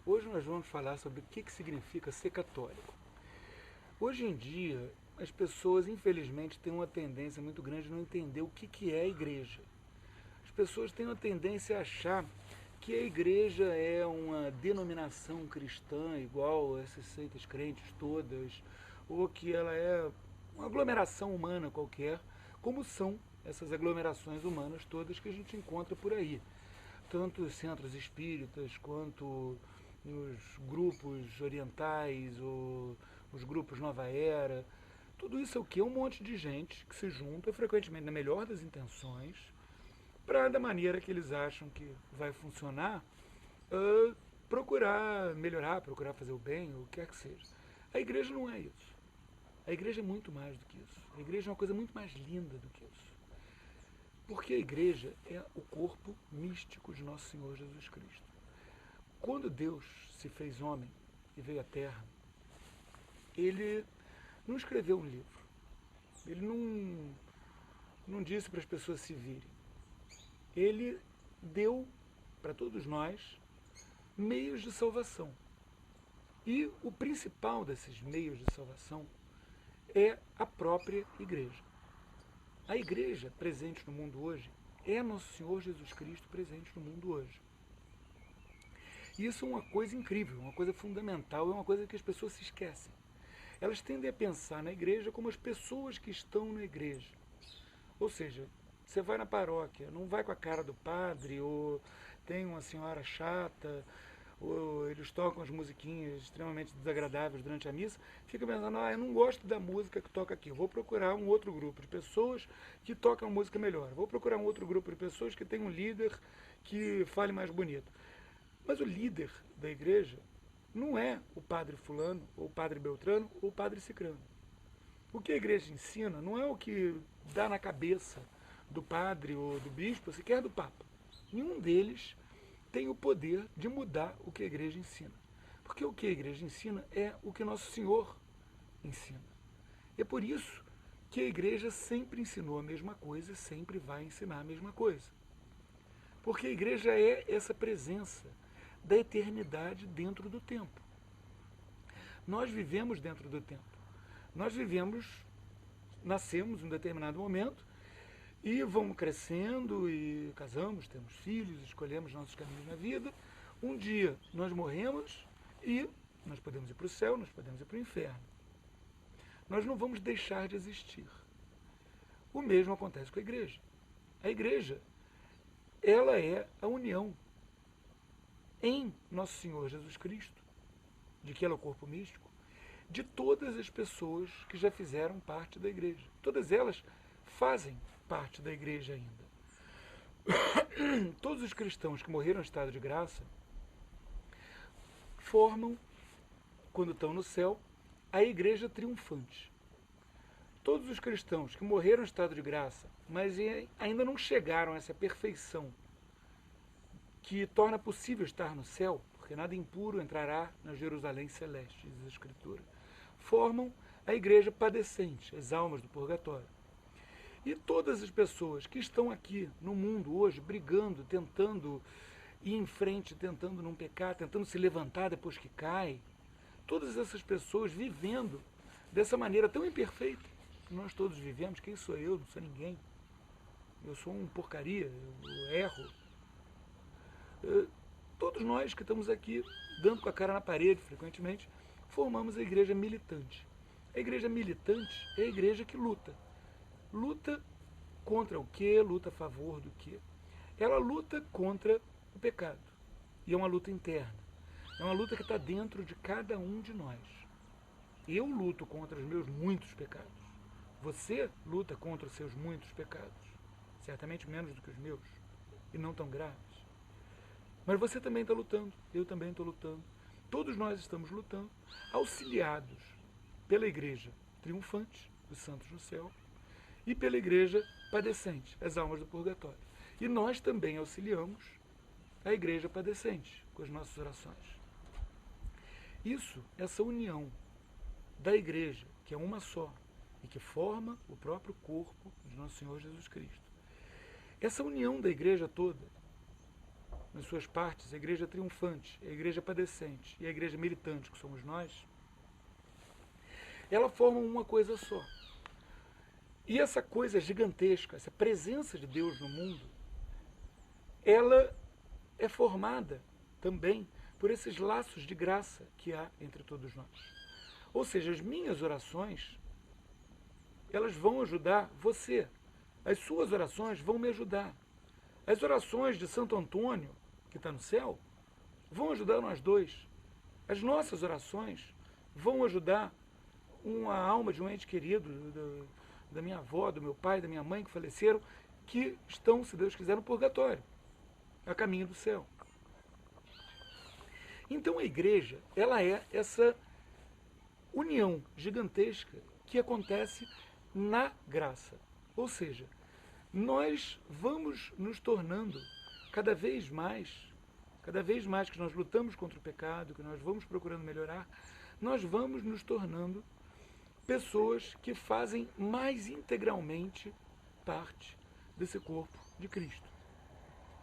Hoje nós vamos falar sobre o que significa ser católico. Hoje em dia, as pessoas, infelizmente, têm uma tendência muito grande de não entender o que é a igreja. As pessoas têm uma tendência a achar que a igreja é uma denominação cristã igual a essas seitas crentes todas, ou que ela é uma aglomeração humana qualquer, como são essas aglomerações humanas todas que a gente encontra por aí. Tanto os centros espíritas quanto os grupos orientais, ou os grupos Nova Era. Tudo isso é o que? Um monte de gente que se junta, frequentemente na melhor das intenções, para, da maneira que eles acham que vai funcionar, procurar melhorar, procurar fazer o bem, ou o que quer que seja. A igreja não é isso. A igreja é muito mais do que isso. A igreja é uma coisa muito mais linda do que isso. Porque a igreja é o corpo místico de nosso Senhor Jesus Cristo. Quando Deus se fez homem e veio à Terra, ele não escreveu um livro. Ele não disse para as pessoas se virem. Ele deu para todos nós meios de salvação. E o principal desses meios de salvação é a própria igreja. A igreja presente no mundo hoje é nosso Senhor Jesus Cristo presente no mundo hoje. E isso é uma coisa incrível, uma coisa fundamental, é uma coisa que as pessoas se esquecem. Elas tendem a pensar na igreja como as pessoas que estão na igreja. Ou seja, você vai na paróquia, não vai com a cara do padre, ou tem uma senhora chata, ou eles tocam as musiquinhas extremamente desagradáveis durante a missa, fica pensando, eu não gosto da música que toca aqui, vou procurar um outro grupo de pessoas que tocam música melhor, vou procurar um outro grupo de pessoas que tem um líder que fale mais bonito. Mas o líder da igreja não é o padre fulano, ou o padre Beltrano, ou o padre Cicrano. O que a igreja ensina não é o que dá na cabeça do padre ou do bispo, sequer do papa. Nenhum deles tem o poder de mudar o que a igreja ensina. Porque o que a igreja ensina é o que Nosso Senhor ensina. É por isso que a igreja sempre ensinou a mesma coisa, sempre vai ensinar a mesma coisa. Porque a igreja é essa presença da eternidade dentro do tempo. Nós vivemos dentro do tempo. Nós vivemos, nascemos em um determinado momento e vamos crescendo e casamos, temos filhos, escolhemos nossos caminhos na vida. Um dia nós morremos e nós podemos ir para o céu, nós podemos ir para o inferno. Nós não vamos deixar de existir. O mesmo acontece com a igreja. A igreja, ela é a união em Nosso Senhor Jesus Cristo, de que ela é o corpo místico, de todas as pessoas que já fizeram parte da igreja. Todas elas fazem parte da igreja ainda. Todos os cristãos que morreram em estado de graça formam, quando estão no céu, a igreja triunfante. Todos os cristãos que morreram em estado de graça, mas ainda não chegaram a essa perfeição que torna possível estar no céu, porque nada impuro entrará na Jerusalém celeste, diz a Escritura, formam a igreja padecente, as almas do purgatório. E todas as pessoas que estão aqui no mundo hoje, brigando, tentando ir em frente, tentando não pecar, tentando se levantar depois que cai, todas essas pessoas vivendo dessa maneira tão imperfeita que nós todos vivemos. Quem sou eu? Não sou ninguém. Eu sou um porcaria, eu erro. Todos nós que estamos aqui, dando com a cara na parede frequentemente, formamos a igreja militante. A igreja militante é a igreja que luta. Luta contra o quê? Luta a favor do quê? Ela luta contra o pecado. E é uma luta interna. É uma luta que está dentro de cada um de nós. Eu luto contra os meus muitos pecados. Você luta contra os seus muitos pecados. Certamente menos do que os meus. E não tão graves. Mas você também está lutando. Eu também estou lutando. Todos nós estamos lutando, auxiliados pela igreja triunfante, os santos no céu, e pela igreja padecente, as almas do purgatório. E nós também auxiliamos a igreja padecente com as nossas orações. Isso, essa união da igreja, que é uma só, e que forma o próprio corpo de nosso Senhor Jesus Cristo. Essa união da igreja toda nas suas partes, a igreja triunfante, a igreja padecente e a igreja militante, que somos nós, elas formam uma coisa só. E essa coisa gigantesca, essa presença de Deus no mundo, ela é formada também por esses laços de graça que há entre todos nós. Ou seja, as minhas orações, elas vão ajudar você. As suas orações vão me ajudar. As orações de Santo Antônio, que está no céu, vão ajudar nós dois. As nossas orações vão ajudar uma alma de um ente querido, da minha avó, do meu pai, da minha mãe, que faleceram, que estão, se Deus quiser, no purgatório, a caminho do céu. Então a igreja, ela é essa união gigantesca que acontece na graça. Ou seja, nós vamos nos tornando cada vez mais que nós lutamos contra o pecado, que nós vamos procurando melhorar, nós vamos nos tornando pessoas que fazem mais integralmente parte desse corpo de Cristo.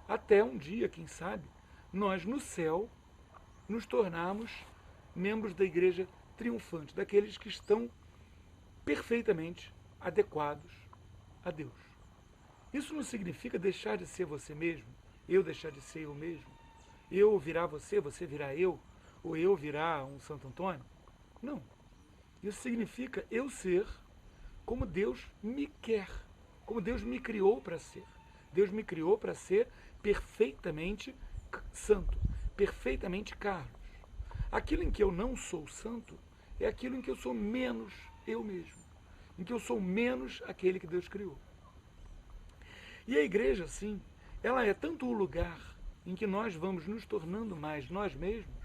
Até um dia, quem sabe, nós no céu nos tornarmos membros da igreja triunfante, daqueles que estão perfeitamente adequados a Deus. Isso não significa deixar de ser você mesmo, eu deixar de ser eu mesmo, eu virar você, você virar eu, ou eu virar um Santo Antônio. Não. Isso significa eu ser como Deus me quer, como Deus me criou para ser. Deus me criou para ser perfeitamente santo, perfeitamente Carlos. Aquilo em que eu não sou santo é aquilo em que eu sou menos eu mesmo, em que eu sou menos aquele que Deus criou. E a igreja, sim, ela é tanto o lugar em que nós vamos nos tornando mais nós mesmos,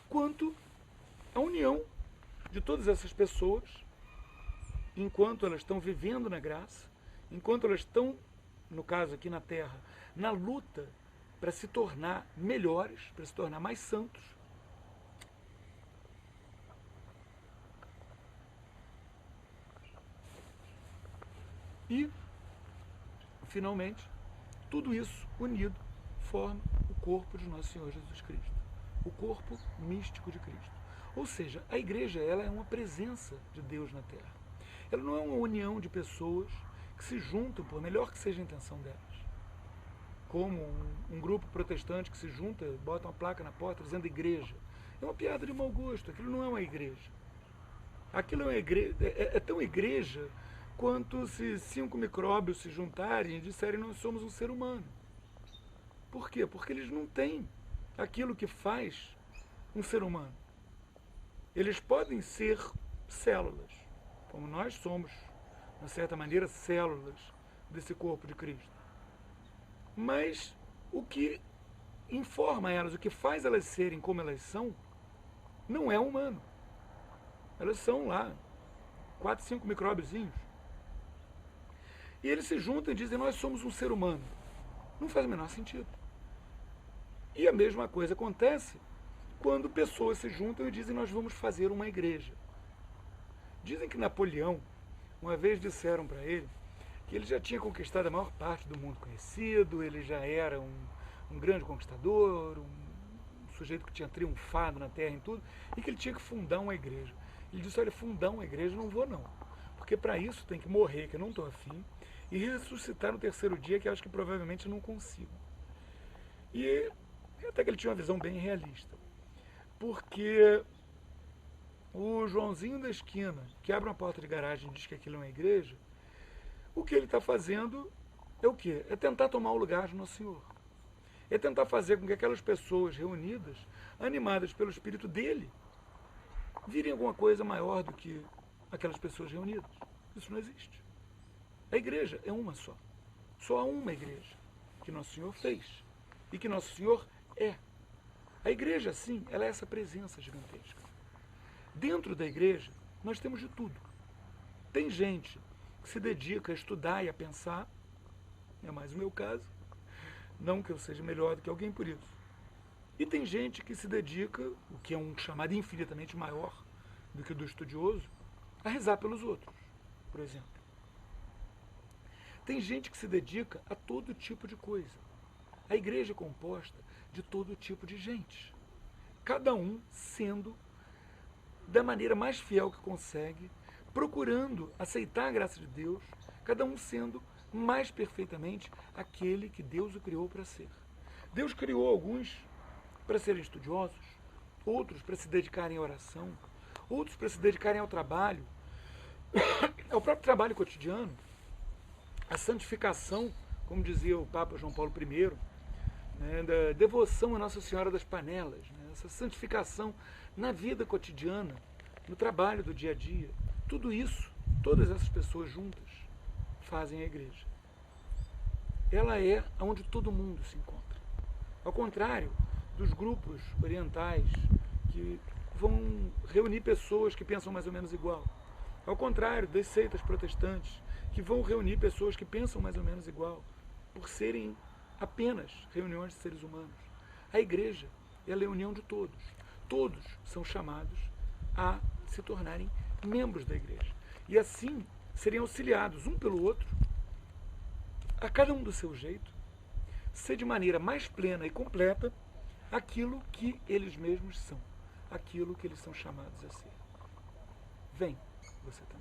quanto a união de todas essas pessoas, enquanto elas estão vivendo na graça, enquanto elas estão, no caso aqui na Terra, na luta para se tornar melhores, para se tornar mais santos. E, finalmente, tudo isso unido forma o corpo de nosso Senhor Jesus Cristo, o corpo místico de Cristo. Ou seja, a igreja, ela é uma presença de Deus na Terra. Ela não é uma união de pessoas que se juntam, por melhor que seja a intenção delas. Como um grupo protestante que se junta, bota uma placa na porta dizendo igreja. É uma piada de mau gosto, aquilo não é uma igreja. Aquilo é uma igreja, é tão igreja quanto se 5 micróbios se juntarem e disserem nós somos um ser humano. Por quê? Porque eles não têm aquilo que faz um ser humano. Eles podem ser células, como nós somos, de uma certa maneira, células desse corpo de Cristo. Mas o que informa elas, o que faz elas serem como elas são, não é humano. Elas são lá 4, 5 micróbiozinhos. E eles se juntam e dizem, nós somos um ser humano. Não faz o menor sentido. E a mesma coisa acontece quando pessoas se juntam e dizem, nós vamos fazer uma igreja. Dizem que Napoleão, uma vez disseram para ele, que ele já tinha conquistado a maior parte do mundo conhecido, ele já era um grande conquistador, um sujeito que tinha triunfado na terra em tudo, e que ele tinha que fundar uma igreja. Ele disse, olha, fundar uma igreja não vou não, porque para isso tem que morrer, que eu não estou afim, e ressuscitar no terceiro dia, que eu acho que provavelmente não consigo. E até que ele tinha uma visão bem realista, porque o Joãozinho da esquina, que abre uma porta de garagem e diz que aquilo é uma igreja, o que ele está fazendo é o quê? É tentar tomar o lugar de Nosso Senhor. É tentar fazer com que aquelas pessoas reunidas, animadas pelo Espírito dele, virem alguma coisa maior do que aquelas pessoas reunidas. Isso não existe. A igreja é uma só. Só há uma igreja que Nosso Senhor fez e que Nosso Senhor é. A igreja, sim, ela é essa presença gigantesca. Dentro da igreja, nós temos de tudo. Tem gente que se dedica a estudar e a pensar, é mais o meu caso, não que eu seja melhor do que alguém por isso. E tem gente que se dedica, o que é um chamado infinitamente maior do que o do estudioso, a rezar pelos outros, por exemplo. Tem gente que se dedica a todo tipo de coisa. A igreja é composta de todo tipo de gente, cada um sendo da maneira mais fiel que consegue, procurando aceitar a graça de Deus, cada um sendo mais perfeitamente aquele que Deus o criou para ser. Deus criou alguns para serem estudiosos, outros para se dedicarem à oração, outros para se dedicarem ao trabalho, ao próprio trabalho cotidiano, a santificação, como dizia o Papa João Paulo I, né, da devoção a Nossa Senhora das Panelas, né, essa santificação na vida cotidiana, no trabalho do dia a dia. Tudo isso, todas essas pessoas juntas fazem a igreja. Ela é onde todo mundo se encontra. Ao contrário dos grupos orientais que vão reunir pessoas que pensam mais ou menos igual. Ao contrário das seitas protestantes que vão reunir pessoas que pensam mais ou menos igual, por serem apenas reuniões de seres humanos. A igreja é a reunião de todos. Todos são chamados a se tornarem membros da igreja. E assim serem auxiliados um pelo outro, a cada um do seu jeito, ser de maneira mais plena e completa aquilo que eles mesmos são, aquilo que eles são chamados a ser. Vem, você também.